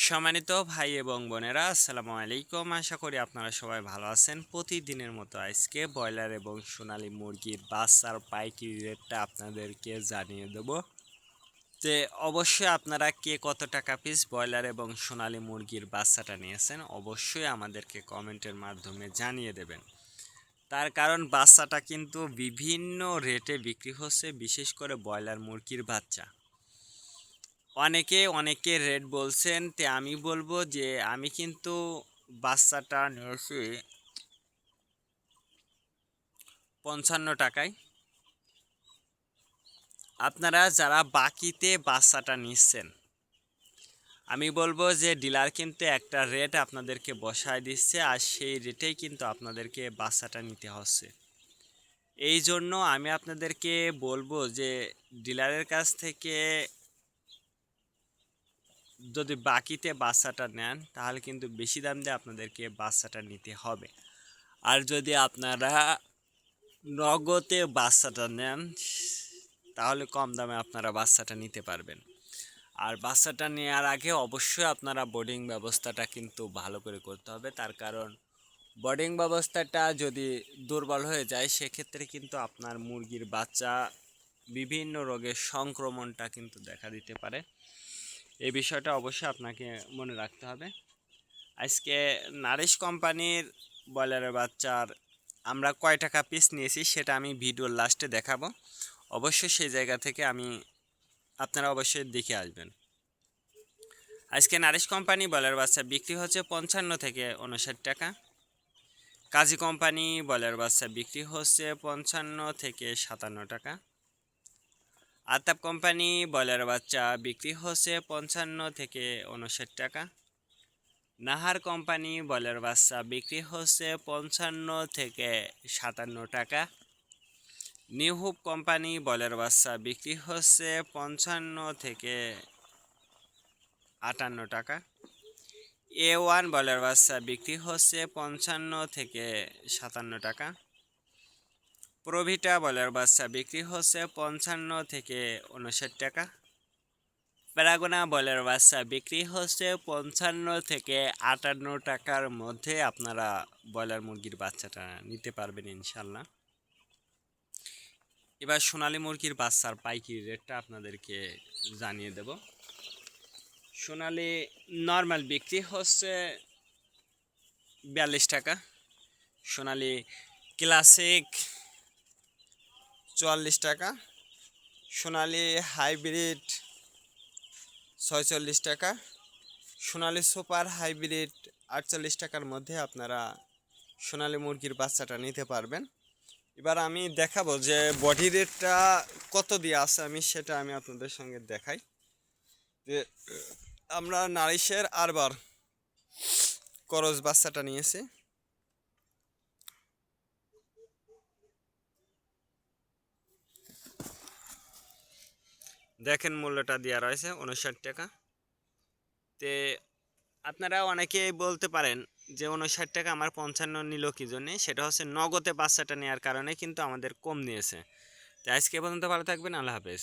সম্মানিত ভাই এবং বোনেরা, আসসালামু আলাইকুম। আশা করি আপনারা সবাই ভালো আছেন। প্রতিদিনের মতো আজকে ব্রয়লার এবং সোনালী মুরগির বাচ্চার পাইকারি রেটটা আপনাদেরকে জানিয়ে দেব। অবশ্যই আপনারা কে কত টাকা পিস ব্রয়লার এবং সোনালী মুরগির বাচ্চাটা নিয়েছেন অবশ্যই আমাদেরকে কমেন্টের মাধ্যমে জানিয়ে দেবেন। তার কারণ বাচ্চাটা কিন্তু বিভিন্ন রেটে বিক্রি হচ্ছে, বিশেষ করে ব্রয়লার মুরগির বাচ্চা। অনেকে রেট বলছেন, আমি বলবো যে আমি কিন্তু বাচ্চাটা নিয়েছি 55 টাকায়। আপনারা যারা বাকিতে বাচ্চাটা নিচ্ছেন, আমি বলবো যে ডিলার কিন্তু একটা রেট আপনাদেরকে বসায় দিচ্ছে, আর সেই রেটেই কিন্তু আপনাদেরকে বাচ্চাটা নিতে হচ্ছে। এই জন্য আমি আপনাদেরকে বলবো যে ডিলারের কাছ থেকে যদি বাকিতে বাচ্চাটা নেন তাহলে কিন্তু বেশি দাম দিয়ে আপনাদেরকে বাচ্চাটা নিতে হবে। আর যদি আপনারা নগদে বাচ্চাটা নেন তাহলে কম দামে আপনারা বাচ্চাটা নিতে পারবেন। আর বাচ্চাটা নেওয়ার আগে অবশ্যই আপনারা বোর্ডিং ব্যবস্থাটা কিন্তু ভালো করে করতে হবে। তার কারণ বোর্ডিং ব্যবস্থাটা যদি দুর্বল হয়ে যায় সেক্ষেত্রে কিন্তু আপনার মুরগির বাচ্চা বিভিন্ন রোগের সংক্রমণটা কিন্তু দেখা দিতে পারে। এই বিষয়টা অবশ্যই আপনাকে মনে রাখতে হবে। আজকে নারিশ কোম্পানির ব্রয়লারের বাচ্চার আমরা কয় টাকা পিস নিয়েছি সেটা আমি ভিডিওর লাস্টে দেখাবো। অবশ্যই সেই জায়গা থেকে আপনারা অবশ্যই দেখে আসবেন। আজকে নারিশ কোম্পানি ব্রয়লার বাচ্চা বিক্রি হচ্ছে 55 থেকে 59 টাকা। কাজী কোম্পানি ব্রয়লার বাচ্চা বিক্রি হচ্ছে 55 থেকে 57 টাকা। আতাপ কোম্পানি ব্রয়লার বাচ্চা বিক্রি হচ্ছে 55 থেকে 59 টাকা। নাহার কোম্পানি ব্রয়লার বাচ্চা বিক্রি হচ্ছে 55 থেকে 57 টাকা। নিউ হোপ কোম্পানি ব্রয়লার বাচ্চা বিক্রি হচ্ছে 55 থেকে 58 টাকা। A1 ব্রয়লার বাচ্চা বিক্রি হচ্ছে 55 থেকে 57 টাকা। প্রভিটা ব্রয়লার বাচ্চা বিক্রি হচ্ছে 55 থেকে 59 টাকা। প্যারাগোনা ব্রয়লার বাচ্চা বিক্রি হচ্ছে 55 থেকে 58 টাকার মধ্যে আপনারা ব্রয়লার মুরগির বাচ্চাটা নিতে পারবেন ইনশাল্লাহ। এবার সোনালী মুরগির বাচ্চার পাইকারি রেটটা আপনাদেরকে জানিয়ে দেব। সোনালী নর্মাল বিক্রি হচ্ছে 42 টাকা। সোনালী ক্লাসিক 44 টাকা। সোনালী হাইব্রিড 46 টাকা। সোনালী সুপার হাইব্রিড 48 টাকার মধ্যে আপনারা সোনালী মুরগির বাচ্চাটা নিতে পারবেন। এবার আমি দেখাবো যে বডি রেটটা কত দিয়ে আছে, সেটা আমি আপনাদের সঙ্গে দেখাই। যে আমরা নারিশের আরবার করজ বাচ্চাটা নিয়েছি। দেখেন মূল্যটা দেওয়া রয়েছে 59 টাকা। আপনারা অনেকেই বলতে পারেন যে 59 টাকা আমার 55 নিল কি জন্যে, সেটা হচ্ছে নগদে বাচ্চাটা নেওয়ার কারণে কিন্তু আমাদের কম নিয়েছে। আজকে পর্যন্ত ভালো থাকবেন, আল্লাহ হাফেজ।